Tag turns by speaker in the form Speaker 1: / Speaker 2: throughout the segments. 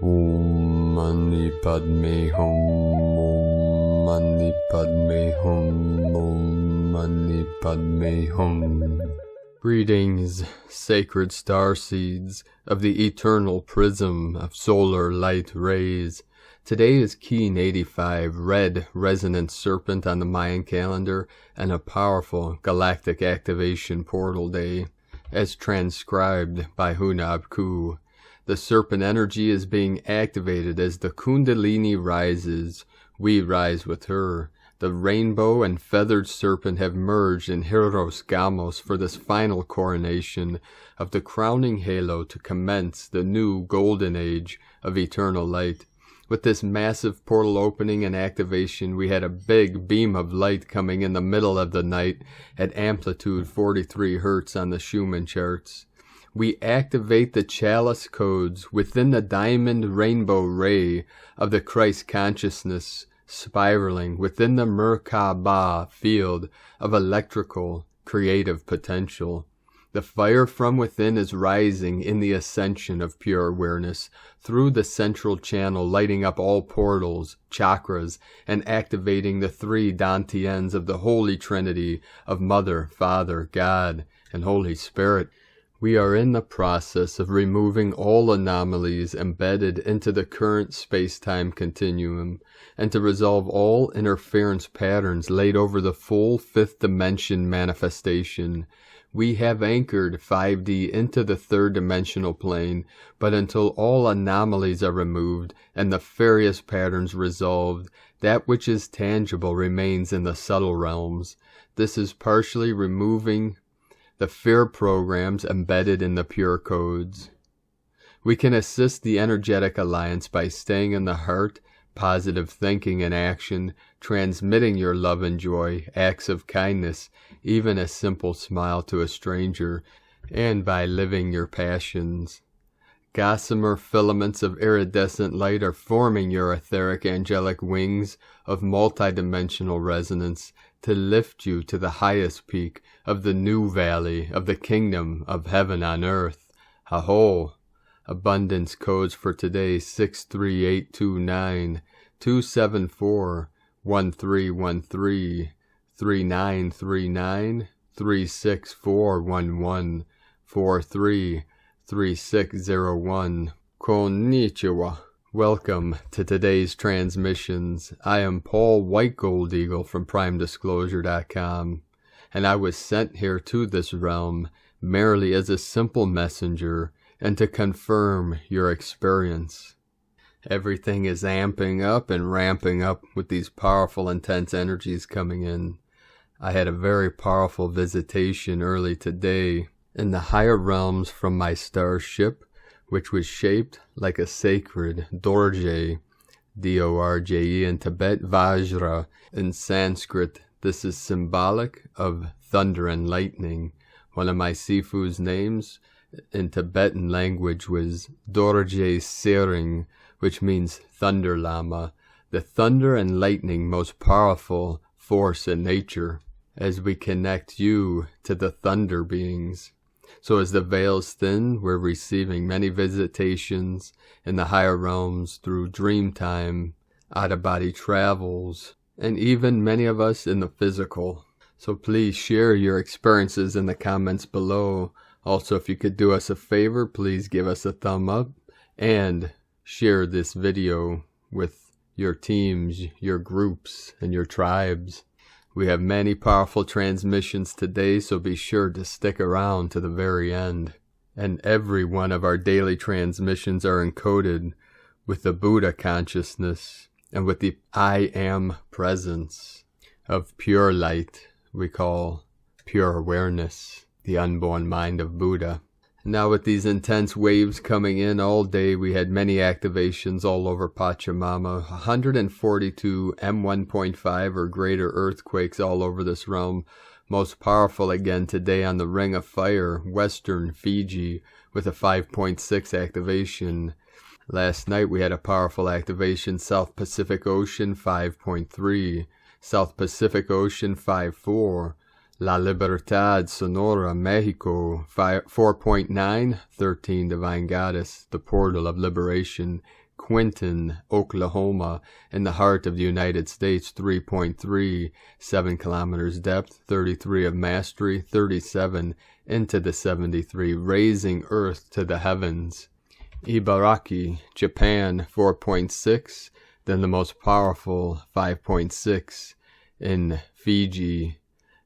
Speaker 1: Om Mani Padme Hum. Om Mani Padme Hum. Om Mani Padme Hum. Greetings, sacred starseeds of the eternal prism of solar light rays. Today is Keen 85, red resonant serpent on the Mayan calendar, and a powerful galactic activation portal day, as transcribed by Hunab Ku. The serpent energy is being activated as the Kundalini rises. We rise with her. The rainbow and feathered serpent have merged in Hieros Gamos for this final coronation of the crowning halo to commence the new golden age of eternal light. With this massive portal opening and activation, we had a big beam of light coming in the middle of the night at amplitude 43 Hertz on the Schumann charts. We activate the chalice codes within the diamond rainbow ray of the Christ consciousness, spiraling within the Merkaba field of electrical creative potential. The fire from within is rising in the ascension of pure awareness through the central channel, lighting up all portals, chakras, and activating the three dantians of the Holy Trinity of Mother, Father, God, and Holy Spirit. We are in the process of removing all anomalies embedded into the current space-time continuum, and to resolve all interference patterns laid over the full fifth dimension manifestation. We have anchored 5D into the third dimensional plane, but until all anomalies are removed and nefarious patterns resolved, that which is tangible remains in the subtle realms. This is partially removing the fear programs embedded in the pure codes. We can assist the energetic alliance by staying in the heart, positive thinking and action, transmitting your love and joy, acts of kindness, even a simple smile to a stranger, and by living your passions. Gossamer filaments of iridescent light are forming your etheric angelic wings of multidimensional resonance to lift you to the highest peak of the new valley of the kingdom of heaven on earth. Ha-ho! Abundance codes for today: 63829, 274, 1313, 3939, 36411, 433601. Konnichiwa. Welcome to today's transmissions. I am Paul White Gold Eagle from PrimeDisclosure.com, and I was sent here to this realm merely as a simple messenger and to confirm your experience. Everything is amping up and ramping up with these powerful, intense energies coming in. I had a very powerful visitation early today in the higher realms from my starship, which was shaped like a sacred Dorje, D-O-R-J-E, in Tibet, Vajra. In Sanskrit, this is symbolic of thunder and lightning. One of my Sifu's names in Tibetan language was Dorje Sering, which means Thunder Lama, the thunder and lightning most powerful force in nature, as we connect you to the thunder beings. So as the veils thin, we're receiving many visitations in the higher realms through dream time, out-of-body travels, and even many of us in the physical. So please share your experiences in the comments below. Also, if you could do us a favor, please give us a thumb up and share this video with your teams, your groups, and your tribes. We have many powerful transmissions today, so be sure to stick around to the very end. And every one of our daily transmissions are encoded with the Buddha consciousness and with the I Am presence of pure light we call pure awareness, the unborn mind of Buddha. Now with these intense waves coming in all day, we had many activations all over Pachamama, 142 M1.5 or greater earthquakes all over this realm. Most powerful again today on the Ring of Fire, Western Fiji, with a 5.6 activation. Last night we had a powerful activation, South Pacific Ocean 5.3, South Pacific Ocean 5.4, La Libertad, Sonora, Mexico, 4.9, 13, Divine Goddess, the portal of liberation, Quinton, Oklahoma, in the heart of the United States, 3.3, 7 kilometers depth, 33 of mastery, 37 into the 73, raising earth to the heavens. Ibaraki, Japan, 4.6, then the most powerful, 5.6, in Fiji,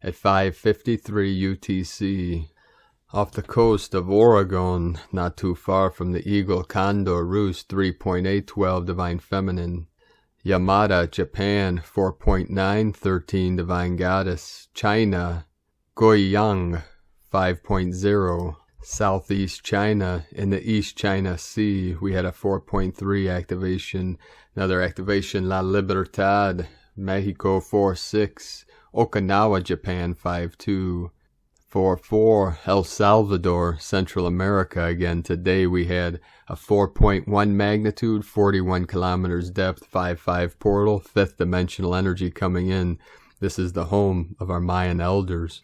Speaker 1: at 5:53 UTC. Off the coast of Oregon, not too far from the Eagle Condor Roost, 3.8, 12 Divine Feminine. Yamada, Japan, 4.9, 13 Divine Goddess. China, Guiyang, 5.0. Southeast China, in the East China Sea, we had a 4.3 activation. Another activation, La Libertad, Mexico, 4.6. Okinawa, Japan, 5.2. 4.4, El Salvador, Central America. Again, today we had a 4.1 magnitude, 41 kilometers depth, 5.5 portal, 5th dimensional energy coming in. This is the home of our Mayan elders.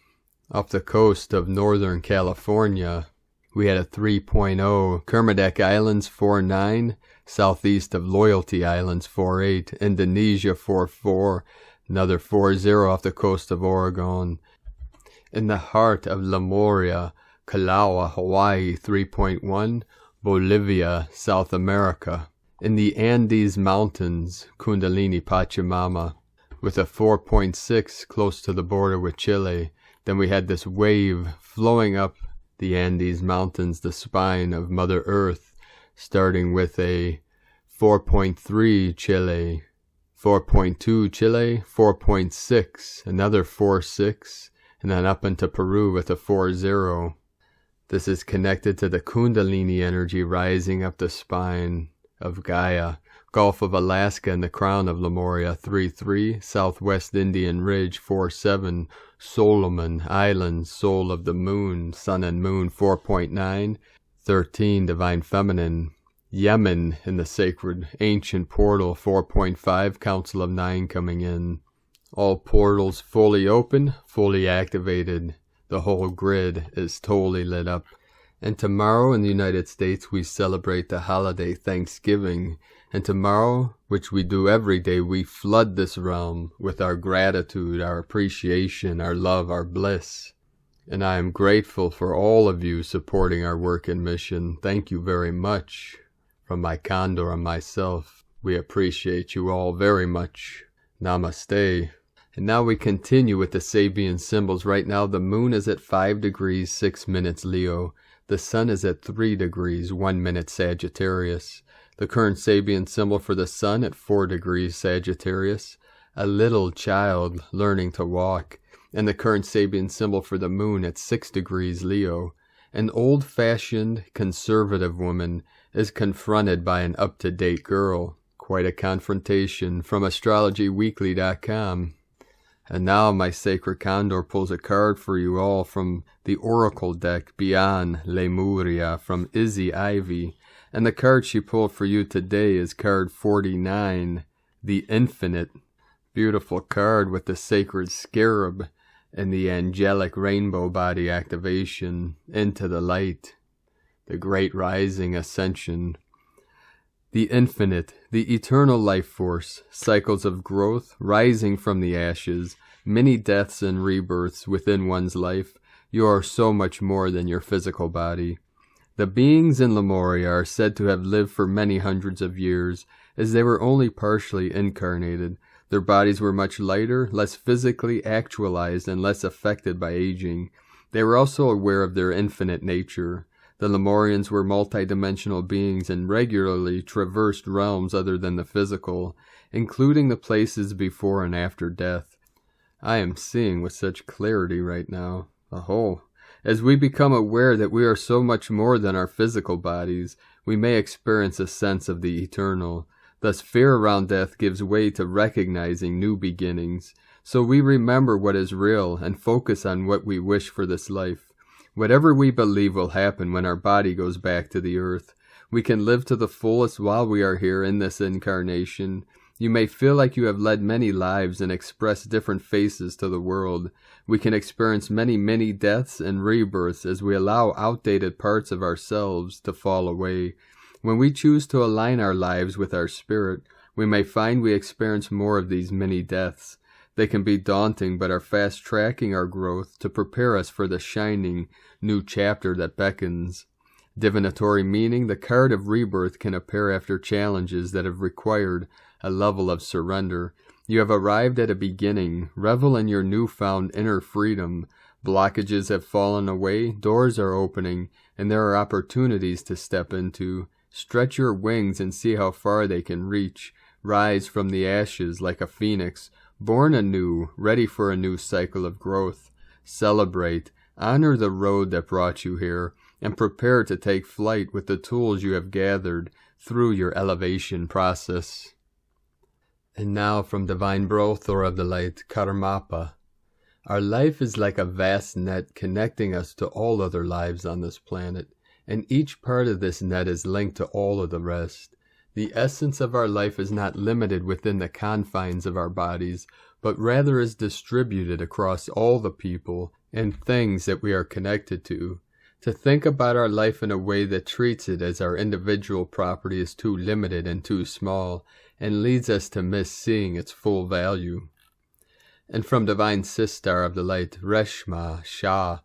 Speaker 1: Off the coast of Northern California, we had a 3.0, Kermadec Islands, 4.9, southeast of Loyalty Islands, 4.8, Indonesia, 4.4, another 4.0 off the coast of Oregon. In the heart of Lemuria, Kalawa, Hawaii, 3.1, Bolivia, South America. In the Andes Mountains, Kundalini Pachamama, with a 4.6 close to the border with Chile. Then we had this wave flowing up the Andes Mountains, the spine of Mother Earth, starting with a 4.3 Chile, 4.2 Chile, 4.6, another 4.6, and then up into Peru with a 4.0. This is connected to the Kundalini energy rising up the spine of Gaia. Gulf of Alaska and the crown of Lemuria, 3.3. Southwest Indian Ridge, 4.7. Solomon Islands, soul of the moon, sun and moon, 4.9. 13. Divine Feminine. Yemen in the sacred ancient portal, 4.5. Council of 9 coming in. All portals fully open, fully activated. The whole grid is totally lit up. And tomorrow in the United States we celebrate the holiday Thanksgiving. And tomorrow, which we do every day, we flood this realm with our gratitude, our appreciation, our love, our bliss. And I am grateful for all of you supporting our work and mission. Thank you very much. From my Condor and myself, we appreciate you all very much. Namaste. And now we continue with the Sabian symbols. Right now the moon is at 5 degrees 6 minutes Leo. The sun is at 3 degrees 1 minute Sagittarius. The current Sabian symbol for the sun at 4 degrees Sagittarius. A little child learning to walk. And the current Sabian symbol for the moon at 6 degrees Leo. An old-fashioned conservative woman is confronted by an up-to-date girl. Quite a confrontation. From astrologyweekly.com. And now my sacred Condor pulls a card for you all from the Oracle deck Beyond Lemuria from Izzy Ivy. And the card she pulled for you today is card 49, the Infinite. Beautiful card with the sacred scarab and the angelic rainbow body activation into the light. The great rising ascension. The infinite, the eternal life force, cycles of growth, rising from the ashes, many deaths and rebirths within one's life. You are so much more than your physical body. The beings in Lemuria are said to have lived for many hundreds of years, as they were only partially incarnated. Their bodies were much lighter, less physically actualized, and less affected by aging. They were also aware of their infinite nature. The Lemurians were multidimensional beings and regularly traversed realms other than the physical, including the places before and after death. I am seeing with such clarity right now. As we become aware that we are so much more than our physical bodies, we may experience a sense of the eternal. Thus fear around death gives way to recognizing new beginnings. So we remember what is real and focus on what we wish for this life. Whatever we believe will happen when our body goes back to the earth, we can live to the fullest while we are here in this incarnation. You may feel like you have led many lives and expressed different faces to the world. We can experience many mini deaths and rebirths as we allow outdated parts of ourselves to fall away. When we choose to align our lives with our spirit, we may find we experience more of these mini deaths. They can be daunting, but are fast-tracking our growth to prepare us for the shining new chapter that beckons. Divinatory meaning, the card of rebirth can appear after challenges that have required a level of surrender. You have arrived at a beginning. Revel in your newfound inner freedom. Blockages have fallen away, doors are opening, and there are opportunities to step into. Stretch your wings and see how far they can reach. Rise from the ashes like a phoenix, born anew, ready for a new cycle of growth. Celebrate, honor the road that brought you here, and prepare to take flight with the tools you have gathered through your elevation process. And now from Divine Brothor of the Light, Karmapa. Our life is like a vast net connecting us to all other lives on this planet, and each part of this net is linked to all of the rest. The essence of our life is not limited within the confines of our bodies, but rather is distributed across all the people and things that we are connected to. To think about our life in a way that treats it as our individual property is too limited and too small, and leads us to miss seeing its full value. And from Divine Sistar of the Light, Reshma Shah,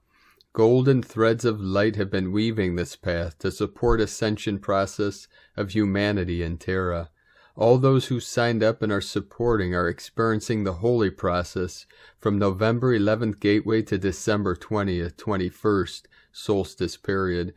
Speaker 1: golden threads of light have been weaving this path to support ascension process of humanity in Terra. All those who signed up and are supporting are experiencing the holy process from November 11th gateway to December 20th, 21st solstice period.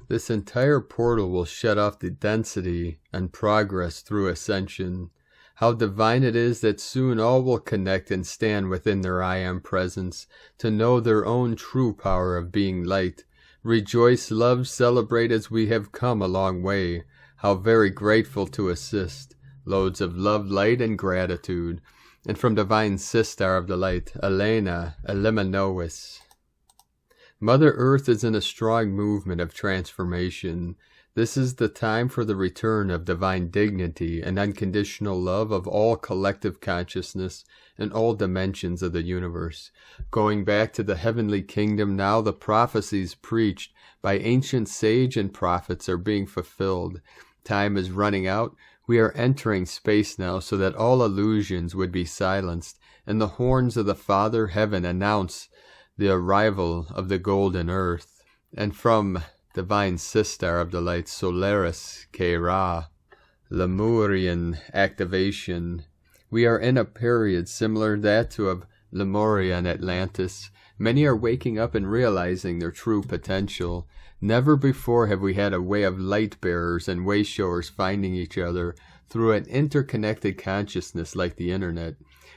Speaker 1: This entire portal will shut off the density and progress through ascension. How divine it is that soon all will connect and stand within their I Am presence to know their own true power of being light. Rejoice, love, celebrate as we have come a long way. How very grateful to assist. Loads of love, light, and gratitude. And from Divine Sistar of the Light, Elena Eliminois. Mother Earth is in a strong movement of transformation. This is the time for the return of divine dignity and unconditional love of all collective consciousness in all dimensions of the universe. Going back to the heavenly kingdom now, the prophecies preached by ancient sage and prophets are being fulfilled. Time is running out. We are entering space now so that all illusions would be silenced, and the horns of the Father Heaven announce the arrival of the golden earth. And from Divine Sistar of the Light, Solaris K-Ra, Lemurian activation. We are in a period similar to that of Lemuria and Atlantis. Many are waking up and realizing their true potential. Never before have we had a way of light bearers and way showers finding each other through an interconnected consciousness like the internet,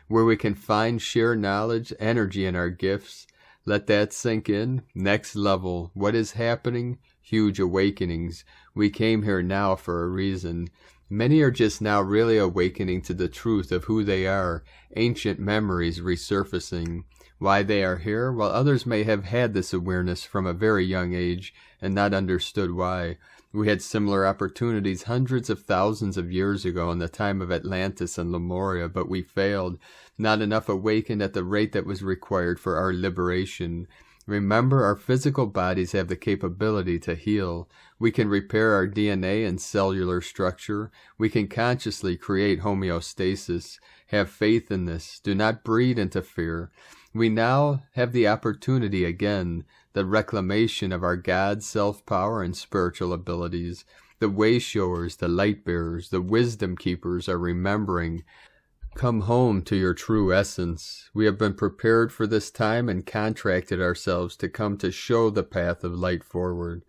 Speaker 1: where we can find shared knowledge, energy, and our gifts. Let that sink in. Next level. What is happening? Huge awakenings. We came here now for a reason. Many are just now really awakening to the truth of who they are. Ancient memories resurfacing. Why they are here, while others may have had this awareness from a very young age and not understood why. We had similar opportunities hundreds of thousands of years ago in the time of Atlantis and Lemuria, but we failed. Not enough awakened at the rate that was required for our liberation. Remember, our physical bodies have the capability to heal. We can repair our DNA and cellular structure. We can consciously create homeostasis. Have faith in this. Do not breed into fear. We now have the opportunity again, the reclamation of our God, self-power, and spiritual abilities. The way showers, the light bearers, the wisdom keepers are remembering. Come home to your true essence. We have been prepared for this time and contracted ourselves to come to show the path of light forward.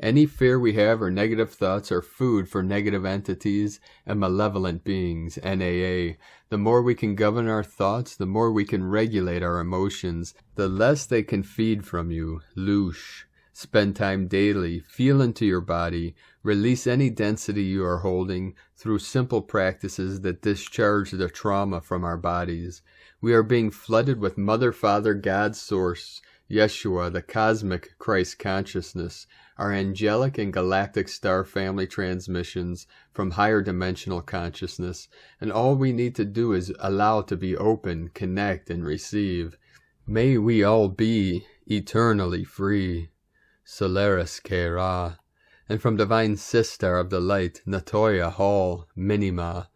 Speaker 1: Any fear we have or negative thoughts are food for negative entities and malevolent beings, NAA. The more we can govern our thoughts, the more we can regulate our emotions, the less they can feed from you, Loosh. Spend time daily, feel into your body, release any density you are holding through simple practices that discharge the trauma from our bodies. We are being flooded with Mother, Father, God, Source, Yeshua, the cosmic Christ consciousness, our angelic and galactic star family transmissions from higher dimensional consciousness, and all we need to do is allow to be open, connect, and receive. May we all be eternally free. Solaris K-Ra. And from Divine Sister of the Light, Natoya Hall, Minima.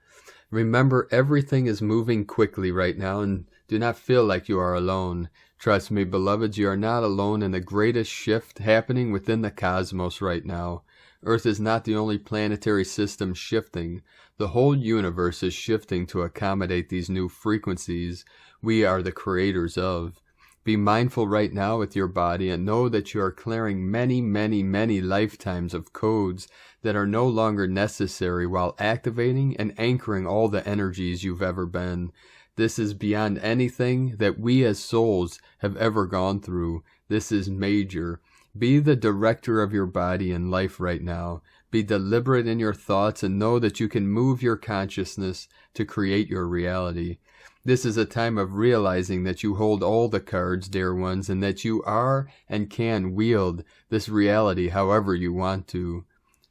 Speaker 1: Remember, everything is moving quickly right now, and do not feel like you are alone. Trust me, beloveds, you are not alone in the greatest shift happening within the cosmos right now. Earth is not the only planetary system shifting. The whole universe is shifting to accommodate these new frequencies we are the creators of. Be mindful right now with your body and know that you are clearing many, many, many lifetimes of codes that are no longer necessary while activating and anchoring all the energies you've ever been. This is beyond anything that we as souls have ever gone through. This is major. Be the director of your body and life right now. Be deliberate in your thoughts and know that you can move your consciousness to create your reality. This is a time of realizing that you hold all the cards, dear ones, and that you are and can wield this reality however you want to.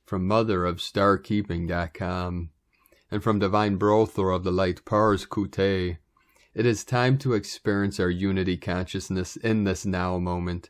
Speaker 1: From motherofstarkeeping.com. And from Divine Brothor of the Light, Pars Kute. It is time to experience our unity consciousness in this now moment.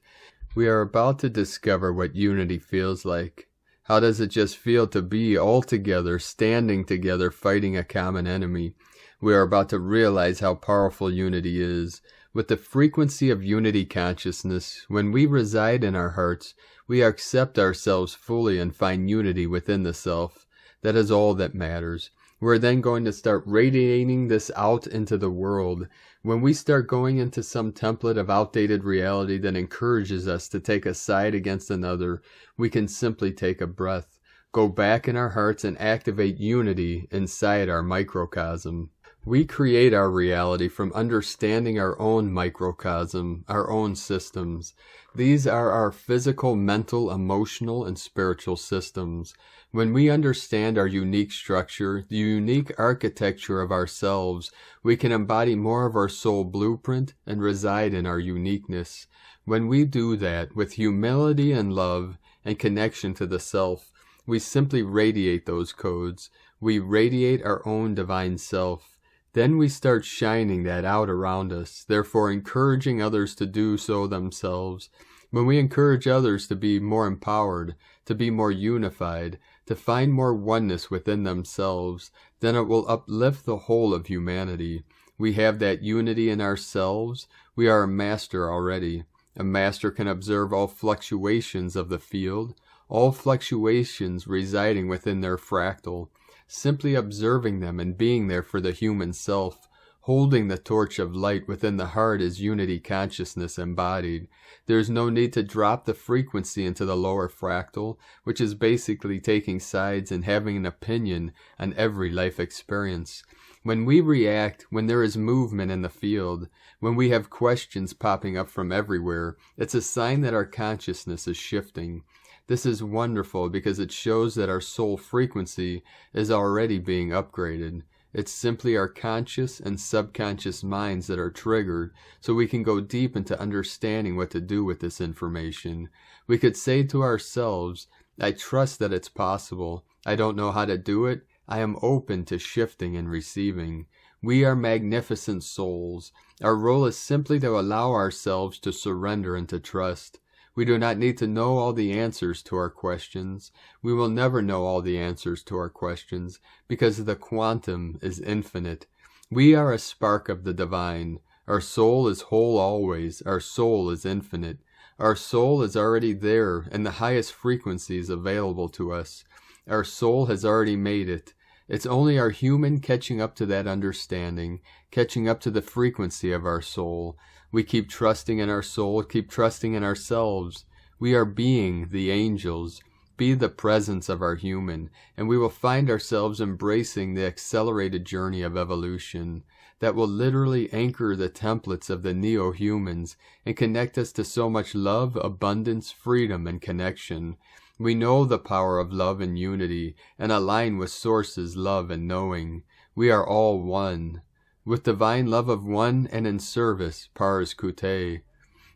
Speaker 1: We are about to discover what unity feels like. How does it just feel to be all together, standing together, fighting a common enemy? We are about to realize how powerful unity is. With the frequency of unity consciousness, when we reside in our hearts, we accept ourselves fully and find unity within the self. That is all that matters. We're then going to start radiating this out into the world. When we start going into some template of outdated reality that encourages us to take a side against another, we can simply take a breath, go back in our hearts and activate unity inside our microcosm. We create our reality from understanding our own microcosm, our own systems. These are our physical, mental, emotional, and spiritual systems. When we understand our unique structure, the unique architecture of ourselves, we can embody more of our soul blueprint and reside in our uniqueness. When we do that with humility and love and connection to the self, we simply radiate those codes. We radiate our own divine self. Then we start shining that out around us, therefore encouraging others to do so themselves. When we encourage others to be more empowered, to be more unified, to find more oneness within themselves, then it will uplift the whole of humanity. We have that unity in ourselves. We are a master already. A master can observe all fluctuations of the field, all fluctuations residing within their fractal. Simply observing them and being there for the human self, holding the torch of light within the heart is unity consciousness embodied. There is no need to drop the frequency into the lower fractal, which is basically taking sides and having an opinion on every life experience. When we react, when there is movement in the field, when we have questions popping up from everywhere, it's a sign that our consciousness is shifting. This is wonderful because it shows that our soul frequency is already being upgraded. It's simply our conscious and subconscious minds that are triggered, so we can go deep into understanding what to do with this information. We could say to ourselves, I trust that it's possible. I don't know how to do it. I am open to shifting and receiving. We are magnificent souls. Our role is simply to allow ourselves to surrender and to trust. We do not need to know all the answers to our questions. We will never know all the answers to our questions, because the quantum is infinite. We are a spark of the divine. Our soul is whole always. Our soul is infinite. Our soul is already there, and the highest frequencies available to us. Our soul has already made it. It's only our human catching up to that understanding, catching up to the frequency of our soul. We keep trusting in our soul, keep trusting in ourselves. We are being the angels. Be the presence of our human, and we will find ourselves embracing the accelerated journey of evolution that will literally anchor the templates of the neo-humans and connect us to so much love, abundance, freedom, and connection. We know the power of love and unity, and align with Source's love and knowing. We are all one. With divine love of one and in service, Pars Kute.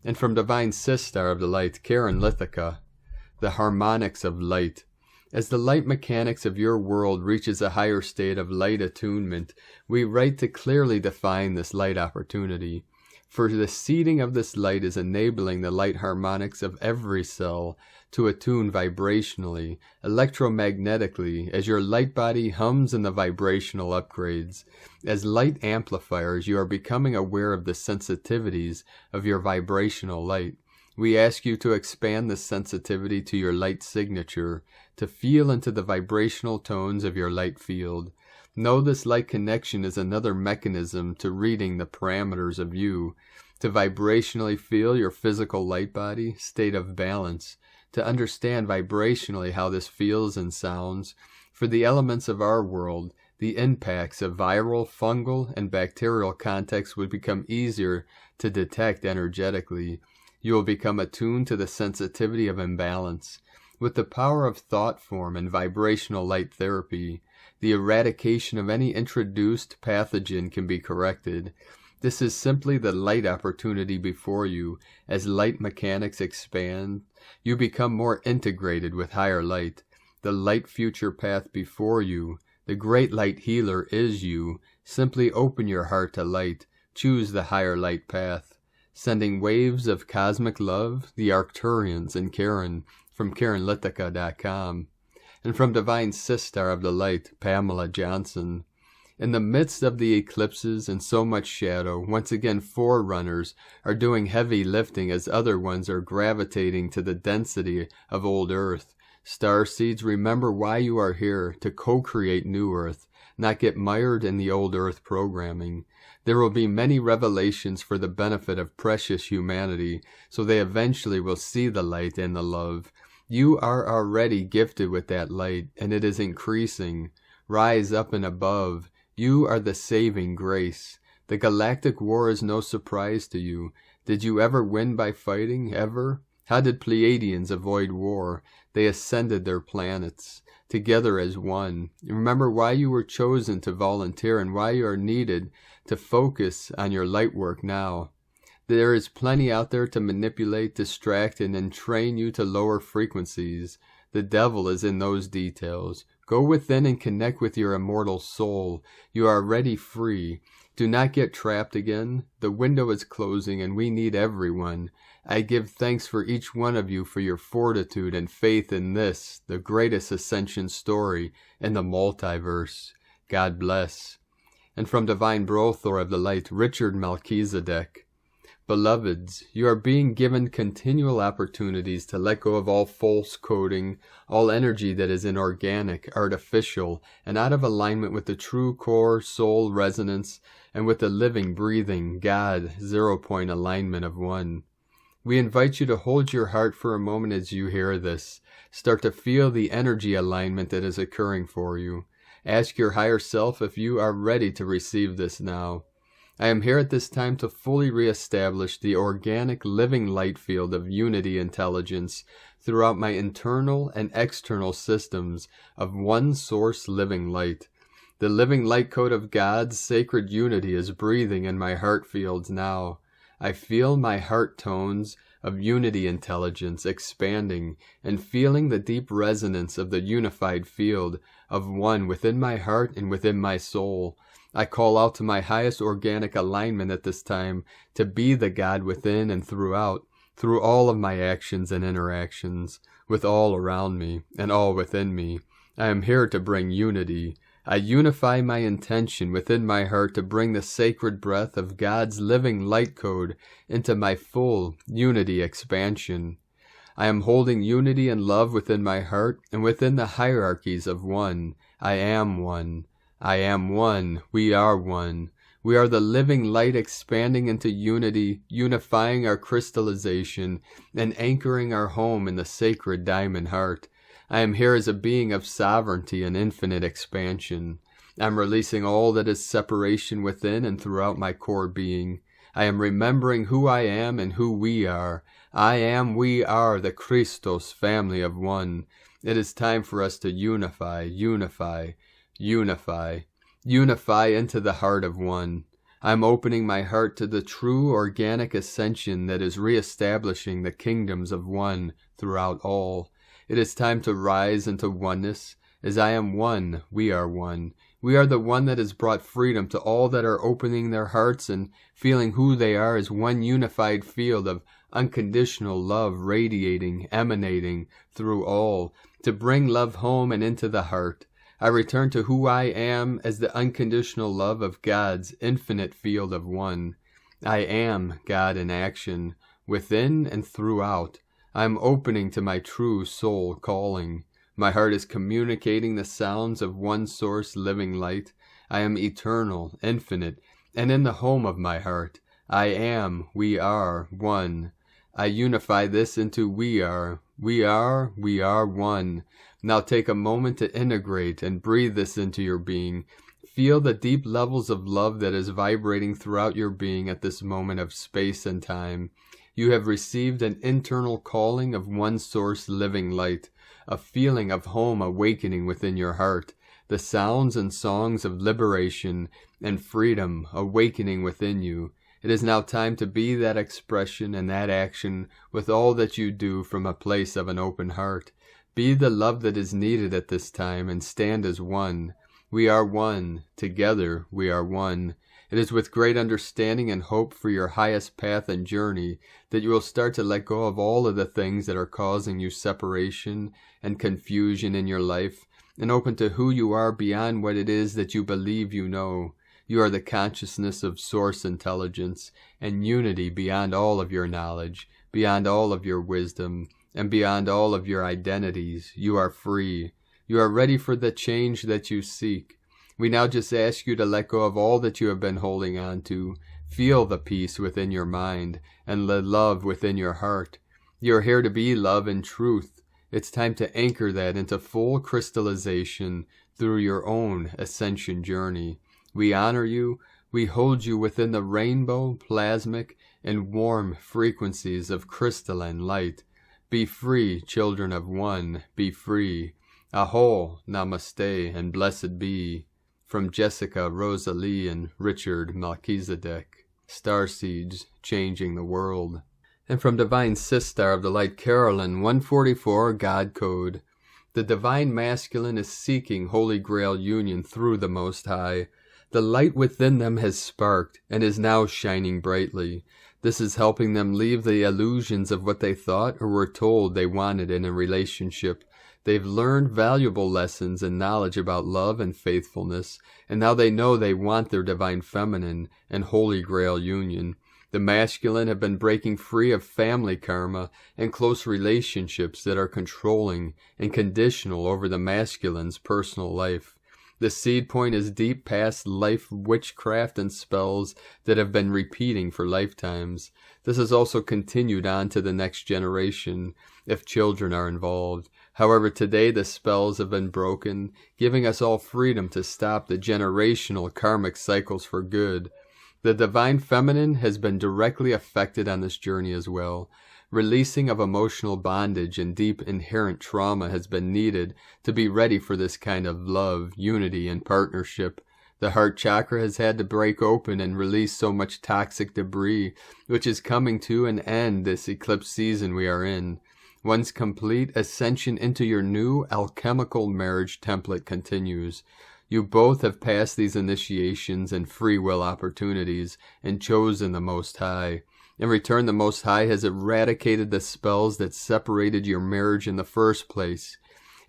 Speaker 1: And from Divine Sister of the Light, Karen Lithica, the harmonics of light. As the light mechanics of your world reaches a higher state of light attunement, we write to clearly define this light opportunity. For the seeding of this light is enabling the light harmonics of every cell to attune vibrationally, electromagnetically, as your light body hums in the vibrational upgrades. As light amplifiers, you are becoming aware of the sensitivities of your vibrational light. We ask you to expand this sensitivity to your light signature, to feel into the vibrational tones of your light field. Know this light connection is another mechanism to reading the parameters of you, to vibrationally feel your physical light body state of balance, to understand vibrationally how this feels and sounds. For the elements of our world, the impacts of viral, fungal, and bacterial contexts would become easier to detect energetically. You will become attuned to the sensitivity of imbalance. With the power of thought form and vibrational light therapy, the eradication of any introduced pathogen can be corrected. This is simply the light opportunity before you. As light mechanics expand, you become more integrated with higher light. The light future path before you, the great light healer is you. Simply open your heart to light. Choose the higher light path. Sending waves of cosmic love, the Arcturians and Karen, from KarenLithica.com. And from Divine Sistar of the Light, Pamela Johnson. In the midst of the eclipses and so much shadow, once again forerunners are doing heavy lifting as other ones are gravitating to the density of old Earth. Starseeds, remember why you are here, to co-create new Earth, not get mired in the old Earth programming. There will be many revelations for the benefit of precious humanity, so they eventually will see the light and the love. You are already gifted with that light, and it is increasing. Rise up and above. You are the saving grace. The galactic war is no surprise to you. Did you ever win by fighting, ever? How did Pleiadians avoid war? They ascended their planets, together as one. Remember why you were chosen to volunteer and why you are needed to focus on your light work now. There is plenty out there to manipulate, distract, and entrain you to lower frequencies. The devil is in those details. Go within and connect with your immortal soul. You are already free. Do not get trapped again. The window is closing and we need everyone. I give thanks for each one of you for your fortitude and faith in this, the greatest ascension story in the multiverse. God bless. And from Divine Brothor of the Light, Richard Melchizedek. Beloveds, you are being given continual opportunities to let go of all false coding, all energy that is inorganic, artificial, and out of alignment with the true core soul resonance and with the living, breathing, God, 0-point alignment of one. We invite you to hold your heart for a moment as you hear this. Start to feel the energy alignment that is occurring for you. Ask your higher self if you are ready to receive this now. I am here at this time to fully reestablish the organic living light field of unity intelligence throughout my internal and external systems of one source living light. The living light code of God's sacred unity is breathing in my heart fields now. I feel my heart tones of unity intelligence expanding and feeling the deep resonance of the unified field of one within my heart and within my soul. I call out to my highest organic alignment at this time to be the God within and throughout, through all of my actions and interactions, with all around me and all within me. I am here to bring unity. I unify my intention within my heart to bring the sacred breath of God's living light code into my full unity expansion. I am holding unity and love within my heart and within the hierarchies of one. I am one. I am one. We are one. We are the living light expanding into unity, unifying our crystallization, and anchoring our home in the sacred diamond heart. I am here as a being of sovereignty and infinite expansion. I am releasing all that is separation within and throughout my core being. I am remembering who I am and who we are. I am, we are, the Christos family of one. It is time for us to unify, unify, unify, unify into the heart of one. I am opening my heart to the true organic ascension that is reestablishing the kingdoms of one throughout all. It is time to rise into oneness, As I am one, we are one. We are the one that has brought freedom to all that are opening their hearts and feeling who they are as one unified field of unconditional love radiating, emanating through all, to bring love home and into the heart. I return to who I am as the unconditional love of God's infinite field of one. I am God in action, within and throughout. I am opening to my true soul calling. My heart is communicating the sounds of one source living light. I am eternal, infinite, and in the home of my heart. I am, we are, one. I unify this into we are. We are one. Now take a moment to integrate and breathe this into your being. Feel the deep levels of love that is vibrating throughout your being at this moment of space and time. You have received an internal calling of one source living light, a feeling of home awakening within your heart, the sounds and songs of liberation and freedom awakening within you. It is now time to be that expression and that action with all that you do from a place of an open heart. Be the love that is needed at this time and stand as one. We are one. Together we are one. It is with great understanding and hope for your highest path and journey that you will start to let go of all of the things that are causing you separation and confusion in your life, and open to who you are beyond what it is that you believe you know. You are the consciousness of source intelligence and unity beyond all of your knowledge, beyond all of your wisdom, and beyond all of your identities. You are free. You are ready for the change that you seek. We now just ask you to let go of all that you have been holding on to. Feel the peace within your mind and the love within your heart. You are here to be love and truth. It's time to anchor that into full crystallization through your own ascension journey. We honor you. We hold you within the rainbow, plasmic, and warm frequencies of crystalline light. Be free, children of one. Be free. Aho, Namaste, and blessed be. From Jessica, Rosalie, and Richard Melchizedek. Starseeds changing the world. And from Divine Sistar of the Light Carolyn, 144 God Code. The Divine Masculine is seeking Holy Grail union through the Most High. The light within them has sparked and is now shining brightly. This is helping them leave the illusions of what they thought or were told they wanted in a relationship. They've learned valuable lessons and knowledge about love and faithfulness, and now they know they want their Divine Feminine and Holy Grail union. The masculine have been breaking free of family karma and close relationships that are controlling and conditional over the masculine's personal life. The seed point is deep past life witchcraft and spells that have been repeating for lifetimes. This has also continued on to the next generation, if children are involved. However, today the spells have been broken, giving us all freedom to stop the generational karmic cycles for good. The Divine Feminine has been directly affected on this journey as well. Releasing of emotional bondage and deep inherent trauma has been needed to be ready for this kind of love, unity, and partnership. The heart chakra has had to break open and release so much toxic debris, which is coming to an end this eclipse season we are in. Once complete, ascension into your new alchemical marriage template continues. You both have passed these initiations and free will opportunities and chosen the Most High. In return, the Most High has eradicated the spells that separated your marriage in the first place.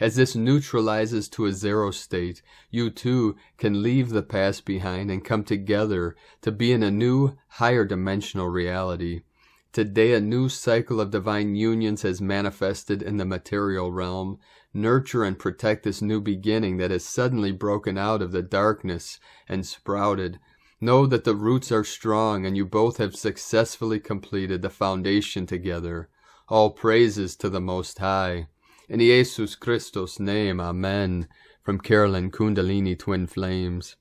Speaker 1: As this neutralizes to a zero state, you too can leave the past behind and come together to be in a new, higher dimensional reality. Today, a new cycle of divine unions has manifested in the material realm. Nurture and protect this new beginning that has suddenly broken out of the darkness and sprouted. Know that the roots are strong and you both have successfully completed the foundation together. All praises to the Most High. In Jesus Christus' name, Amen. From Carolyn Kundalini Twin Flames.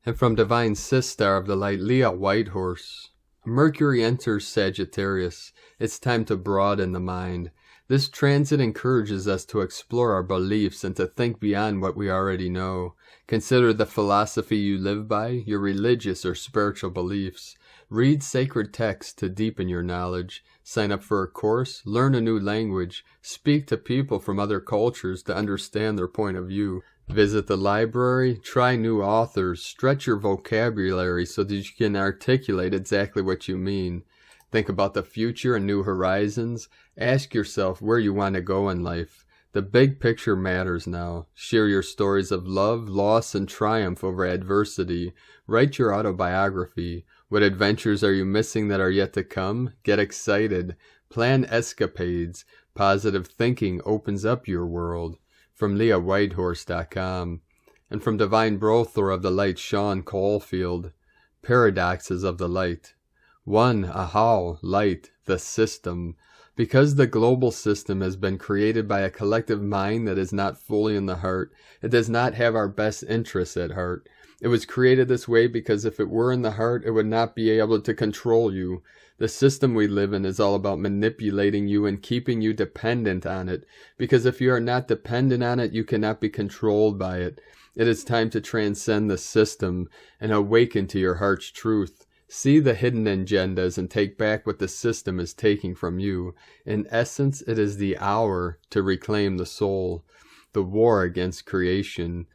Speaker 1: And from Divine Sistar of the Light, Leah Whitehorse. Mercury enters Sagittarius. It's time to broaden the mind. This transit encourages us to explore our beliefs and to think beyond what we already know. Consider the philosophy you live by, your religious or spiritual beliefs. Read sacred texts to deepen your knowledge. sign up for a course, learn a new language, speak to people from other cultures to understand their point of view. Visit the library, try new authors, stretch your vocabulary so that you can articulate exactly what you mean. Think about the future and new horizons. Ask yourself where you want to go in life. The big picture matters now. Share your stories of love, loss, and triumph over adversity. Write your autobiography. What adventures are you missing that are yet to come? Get excited. Plan escapades. Positive thinking opens up your world. From LeahWhitehorse.com. And from Divine Brother of the Light, Sean Caulfield. Paradoxes of the Light. 1. Ahau, light, the system. Because the global system has been created by a collective mind that is not fully in the heart, it does not have our best interests at heart. It was created this way because if it were in the heart, it would not be able to control you. The system we live in is all about manipulating you and keeping you dependent on it, because if you are not dependent on it, you cannot be controlled by it. It is time to transcend the system and awaken to your heart's truth. See the hidden agendas and take back what the system is taking from you. In essence, it is the hour to reclaim the soul, the war against creation.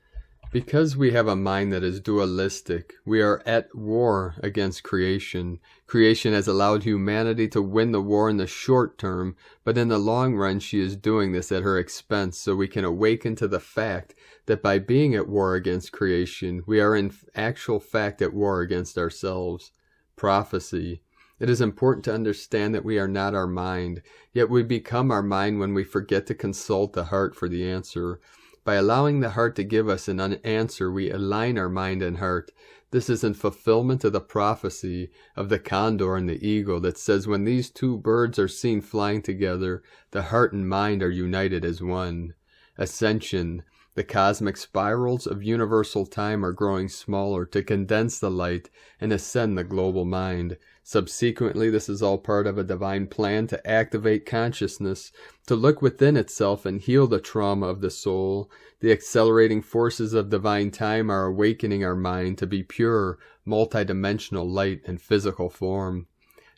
Speaker 1: Because we have a mind that is dualistic, we are at war against creation. Creation has allowed humanity to win the war in the short term, but in the long run she is doing this at her expense, so we can awaken to the fact that by being at war against creation, we are in actual fact at war against ourselves. Prophecy. It is important to understand that we are not our mind, yet we become our mind when we forget to consult the heart for the answer. By allowing the heart to give us an answer, we align our mind and heart. This is in fulfillment of the prophecy of the Condor and the eagle that says when these two birds are seen flying together, the heart and mind are united as one. Ascension. The cosmic spirals of universal time are growing smaller to condense the light and ascend the global mind. Subsequently, this is all part of a divine plan to activate consciousness, to look within itself and heal the trauma of the soul. The accelerating forces of divine time are awakening our mind to be pure, multidimensional light and physical form.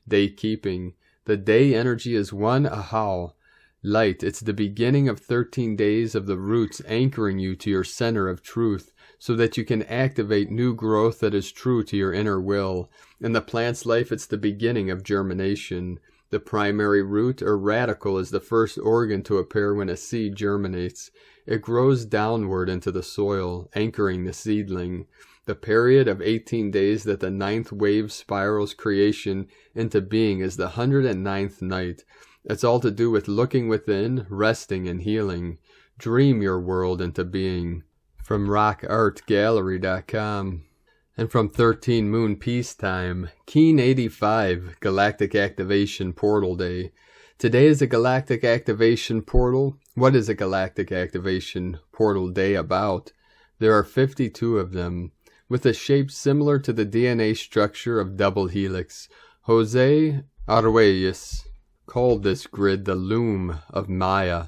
Speaker 1: Day keeping. The day energy is one ahau. Light, it's the beginning of 13 days of the roots anchoring you to your center of truth so that you can activate new growth that is true to your inner will. In the plant's life, it's the beginning of germination. The primary root or radical is the first organ to appear when a seed germinates. It grows downward into the soil, anchoring the seedling. The period of 18 days that the 9th wave spirals creation into being is the 109th night. It's all to do with looking within, resting, and healing. Dream your world into being. From rockartgallery.com. And from 13 Moon Peacetime, Keen 85, Galactic Activation Portal Day. Today is a Galactic Activation Portal. What is a Galactic Activation Portal Day about? There are 52 of them, with a shape similar to the DNA structure of double helix. Jose Arguelles called this grid the loom of Maya,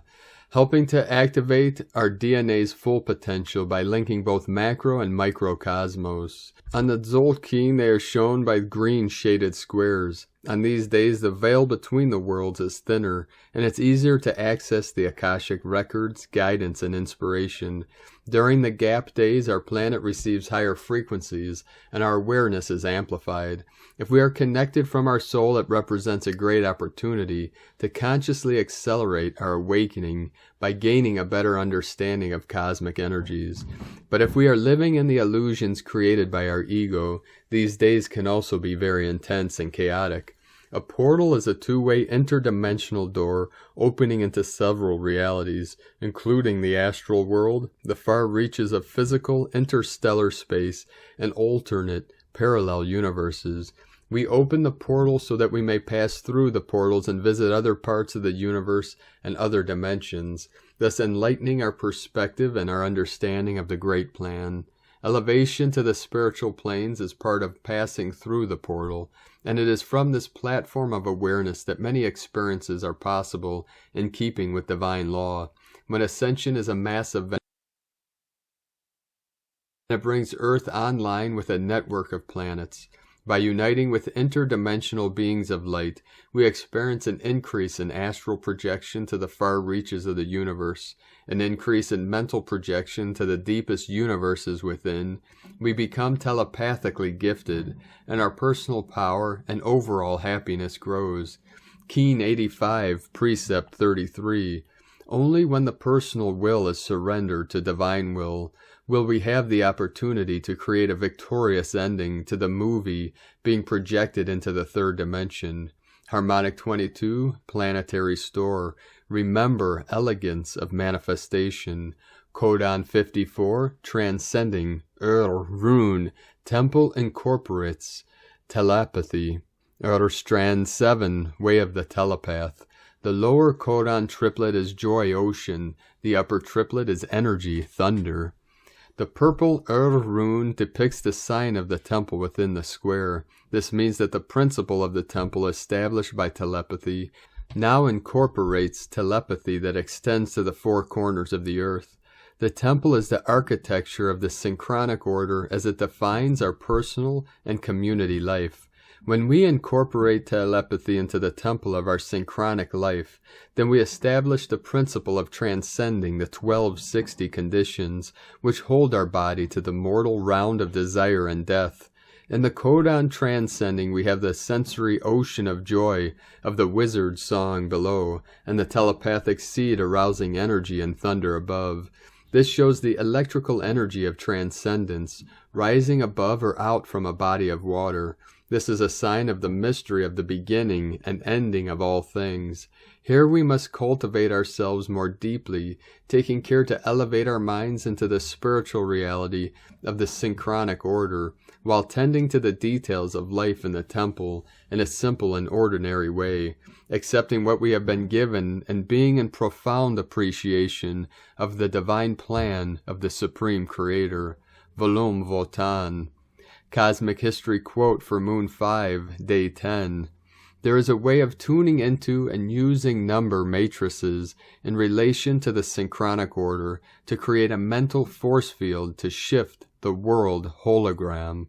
Speaker 1: helping to activate our DNA's full potential by linking both macro and microcosmos. On the Tzolk'in, they are shown by green shaded squares. On these days, the veil between the worlds is thinner, and it's easier to access the Akashic records, guidance, and inspiration. During the gap days, our planet receives higher frequencies, and our awareness is amplified. If we are connected from our soul, it represents a great opportunity to consciously accelerate our awakening by gaining a better understanding of cosmic energies. But if we are living in the illusions created by our ego, these days can also be very intense and chaotic. A portal is a two-way interdimensional door opening into several realities, including the astral world, the far reaches of physical interstellar space, and alternate, parallel universes. We open the portal so that we may pass through the portals and visit other parts of the universe and other dimensions, thus enlightening our perspective and our understanding of the great plan. Elevation to the spiritual planes is part of passing through the portal, and it is from this platform of awareness that many experiences are possible in keeping with divine law. When Ascension is a massive event, it brings Earth online with a network of planets. By uniting with interdimensional beings of light, we experience an increase in astral projection to the far reaches of the universe, an increase in mental projection to the deepest universes within. We become telepathically gifted, and our personal power and overall happiness grows. Keen 85, Precept 33. Only when the personal will is surrendered to divine will we have the opportunity to create a victorious ending to the movie being projected into the third dimension. Harmonic 22, Planetary Store. Remember elegance of manifestation. Codon 54, Transcending. Rune. Temple incorporates telepathy. Strand 7, Way of the Telepath. The lower codon triplet is Joy Ocean. The upper triplet is Energy Thunder. The purple rune depicts the sign of the temple within the square. This means that the principle of the temple established by telepathy now incorporates telepathy that extends to the four corners of the earth. The temple is the architecture of the synchronic order as it defines our personal and community life. When we incorporate telepathy into the temple of our synchronic life, then we establish the principle of transcending the 1260 conditions which hold our body to the mortal round of desire and death. In the codon transcending, we have the sensory ocean of joy of the wizard's song below, and the telepathic seed arousing energy and thunder above. This shows the electrical energy of transcendence, rising above or out from a body of water. This is a sign of the mystery of the beginning and ending of all things. Here we must cultivate ourselves more deeply, taking care to elevate our minds into the spiritual reality of the synchronic order, while tending to the details of life in the temple in a simple and ordinary way, accepting what we have been given and being in profound appreciation of the divine plan of the Supreme Creator. Volume Votan. Cosmic History Quote for Moon 5, Day 10. There is a way of tuning into and using number matrices in relation to the synchronic order to create a mental force field to shift the world hologram.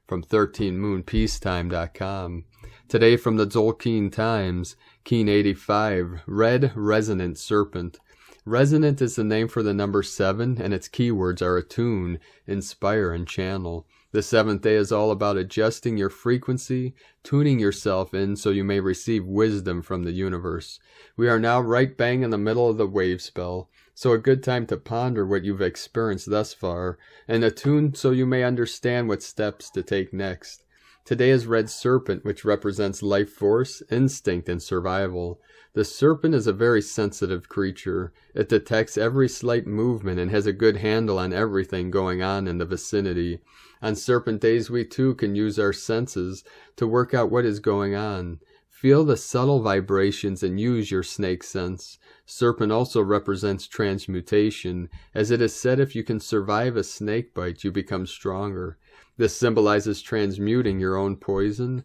Speaker 1: From 13moonpeacetime.com. Today from the Tzolk'in Times, Keen 85, Red Resonant Serpent. Resonant is the name for the number 7, and its keywords are attune, inspire, and channel. The seventh day is all about adjusting your frequency, tuning yourself in so you may receive wisdom from the universe. We are now right bang in the middle of the wave spell, so a good time to ponder what you've experienced thus far, and attune so you may understand what steps to take next. Today is Red Serpent, which represents life force, instinct, and survival. The serpent is a very sensitive creature. It detects every slight movement and has a good handle on everything going on in the vicinity. On serpent days, we too can use our senses to work out what is going on. Feel the subtle vibrations and use your snake sense. Serpent also represents transmutation, as it is said if you can survive a snake bite, you become stronger. This symbolizes transmuting your own poison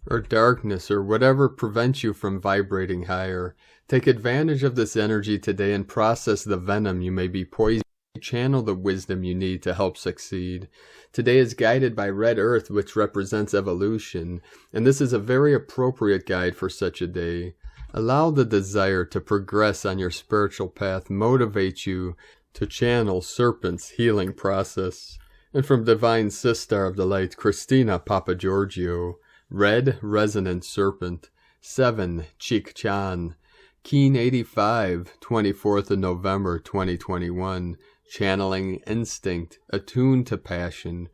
Speaker 1: or darkness or whatever prevents you from vibrating higher. Take advantage of this energy today and process the venom you may be poisoning. Channel the wisdom you need to help succeed. Today is guided by Red Earth, which represents evolution, and this is a very appropriate guide for such a day. Allow the desire to progress on your spiritual path motivate you to channel Serpent's healing process. And from Divine Sister of the Light, Christina Papagiorgio, Red Resonant Serpent, 7, Chik Chan, Keen 85, 24th of November 2021, Channeling Instinct, Attuned to Passion.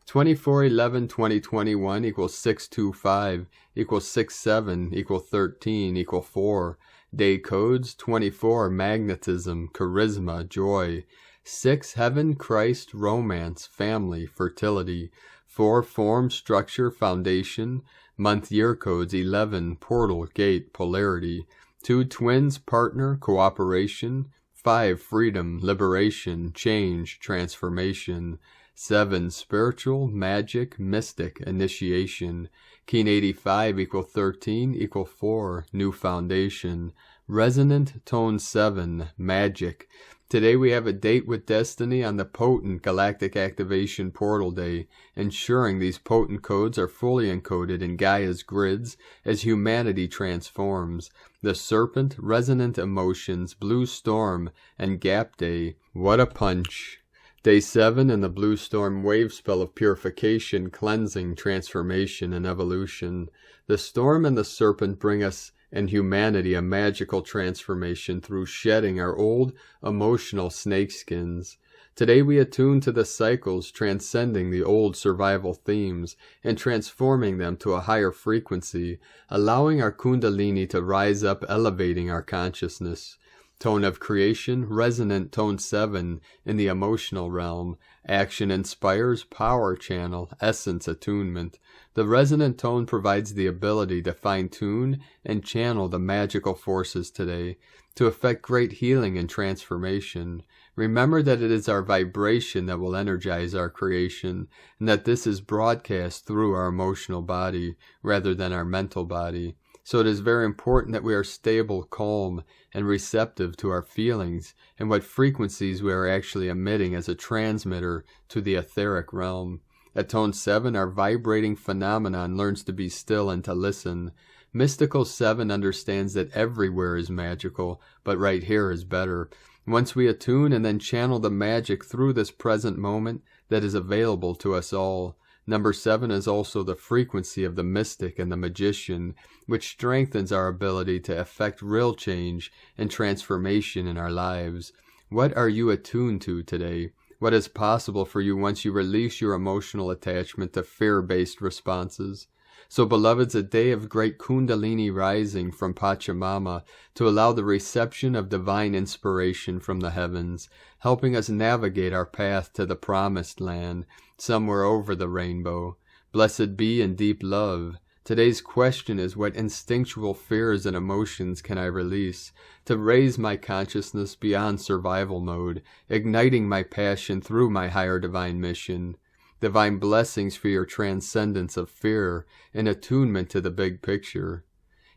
Speaker 1: 24/11/2021 equals 625 equals 67 equals 13 equals 4. Day codes 24 Magnetism, Charisma, Joy. 6 Heaven, Christ, Romance, Family, Fertility. 4 Form, Structure, Foundation. Month year codes 11 Portal, Gate, Polarity. 2 Twins, Partner, Cooperation. 5 Freedom, Liberation, Change, Transformation. 7 Spiritual, Magic, Mystic, Initiation. Keen 85 equals 13 equals 4 New Foundation. Resonant Tone 7, Magic. Today we have a date with Destiny on the potent Galactic Activation Portal Day, ensuring these potent codes are fully encoded in Gaia's grids as humanity transforms. The Serpent, Resonant Emotions, Blue Storm, and Gap Day. What a punch! Day 7 in the Blue Storm wave spell of purification, cleansing, transformation, and evolution. The Storm and the Serpent bring us and humanity a magical transformation through shedding our old emotional snakeskins. Today we attune to the cycles, transcending the old survival themes and transforming them to a higher frequency, allowing our kundalini to rise up, elevating our consciousness. Tone of creation, resonant tone 7 in the emotional realm. Action inspires, power channel, essence attunement. The resonant tone provides the ability to fine-tune and channel the magical forces today to effect great healing and transformation. Remember that it is our vibration that will energize our creation, and that this is broadcast through our emotional body rather than our mental body. So it is very important that we are stable, calm, and receptive to our feelings and what frequencies we are actually emitting as a transmitter to the etheric realm. At tone 7, our vibrating phenomenon learns to be still and to listen. Mystical 7 understands that everywhere is magical, but right here is better. Once we attune and then channel the magic through this present moment that is available to us all. Number 7 is also the frequency of the mystic and the magician, which strengthens our ability to effect real change and transformation in our lives. What are you attuned to today? What is possible for you once you release your emotional attachment to fear-based responses? So, beloveds, a day of great kundalini rising from Pachamama to allow the reception of divine inspiration from the heavens, helping us navigate our path to the promised land, somewhere over the rainbow. Blessed be in deep love. Today's question is, what instinctual fears and emotions can I release to raise my consciousness beyond survival mode, igniting my passion through my higher divine mission? Divine blessings for your transcendence of fear and attunement to the big picture.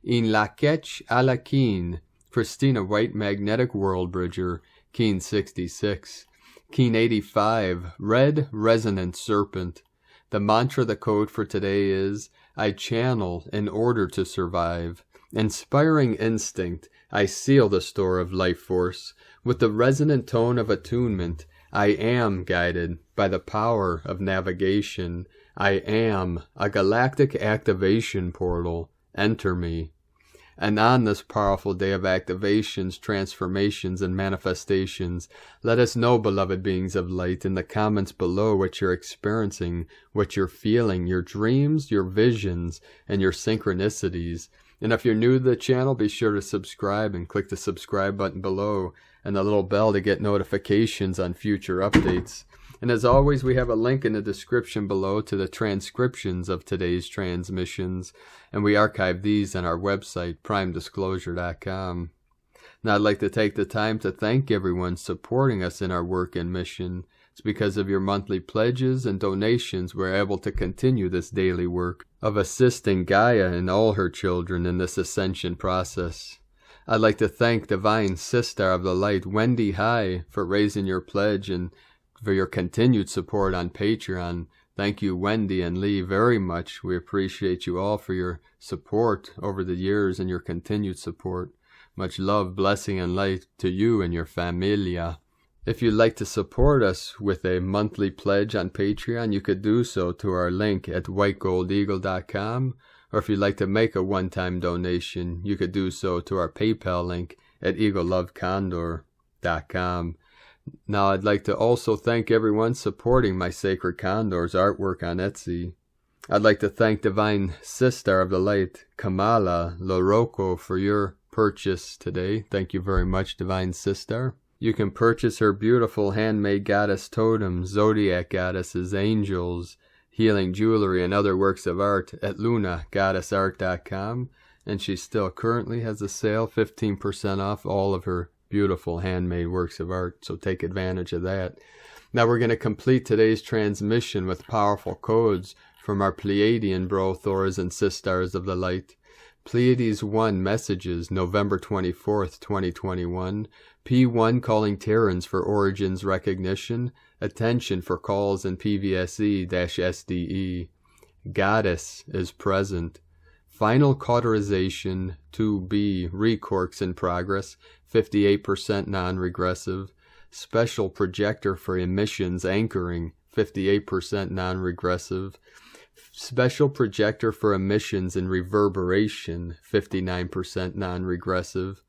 Speaker 1: In la ketch a la keen, Christina White, Magnetic World Bridger, Keen 66. Keen 85, Red Resonant Serpent. The mantra, the code for today is, I channel in order to survive. Inspiring instinct, I seal the store of life force. With the resonant tone of attunement, I am guided by the power of navigation. I am a galactic activation portal. Enter me. And on this powerful day of activations, transformations, and manifestations, let us know, beloved beings of light, in the comments below what you're experiencing, what you're feeling, your dreams, your visions, and your synchronicities. And if you're new to the channel, be sure to subscribe and click the subscribe button below and the little bell to get notifications on future updates. And as always, we have a link in the description below to the transcriptions of today's transmissions, and we archive these on our website, primedisclosure.com. Now, I'd like to take the time to thank everyone supporting us in our work and mission. It's because of your monthly pledges and donations we're able to continue this daily work of assisting Gaia and all her children in this ascension process. I'd like to thank Divine Sister of the Light, Wendy H, for raising your pledge and for your continued support on Patreon. Thank you, Wendy and Lee, very much. We appreciate you all for your support over the years and your continued support. Much love, blessing, and light to you and your familia. If you'd like to support us with a monthly pledge on Patreon, you could do so to our link at whitegoldeagle.com, or if you'd like to make a one-time donation, you could do so to our PayPal link at eaglelovecondor.com. Now, I'd like to also thank everyone supporting my Sacred Condors artwork on Etsy. I'd like to thank Divine Sister of the Light, Kamala Lorocco, for your purchase today. Thank you very much, Divine Sister. You can purchase her beautiful handmade goddess totems, zodiac goddesses, angels, healing jewelry, and other works of art at lunagoddessart.com. And she still currently has a sale, 15% off all of her beautiful handmade works of art, so take advantage of that. Now we're going to complete today's transmission with powerful codes from our Pleiadian Brothors and Sisters of the Light. Pleiades 1 messages November 24th, 2021. P1 calling Terrans for origins recognition. Attention for calls in PVSE-SDE. Goddess is present. Final cauterization 2B recorks in progress. 58% non-regressive. Special projector for emissions anchoring. 58% non-regressive. Special projector for emissions and reverberation, 59% non-regressive.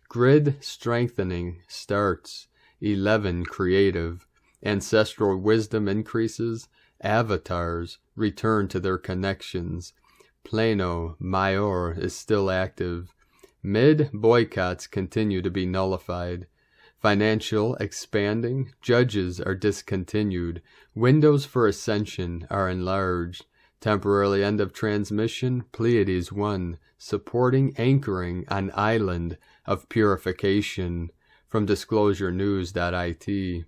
Speaker 1: Grid strengthening starts, 11 creative. Ancestral wisdom increases. Avatars return to their connections. Plano Mayor is still active. Mid boycotts continue to be nullified. Financial expanding. Judges are discontinued. Windows for Ascension are enlarged. Temporarily end of transmission, Pleiades 1, supporting anchoring on island of purification, from disclosurenews.it.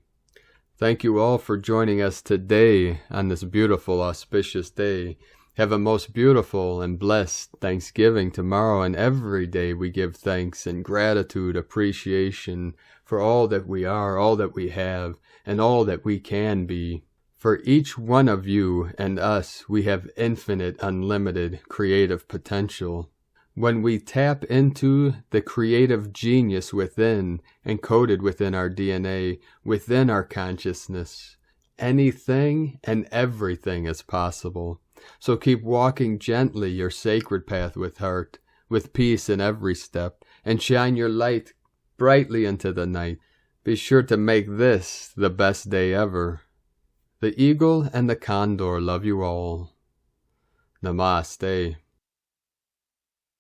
Speaker 1: Thank you all for joining us today on this beautiful, auspicious day. Have a most beautiful and blessed Thanksgiving tomorrow, and every day we give thanks and gratitude, appreciation for all that we are, all that we have, and all that we can be. For each one of you and us, we have infinite, unlimited creative potential. When we tap into the creative genius within, encoded within our DNA, within our consciousness, anything and everything is possible. So keep walking gently your sacred path with heart, with peace in every step, and shine your light brightly into the night. Be sure to make this the best day ever. The eagle and the condor love you all. Namaste.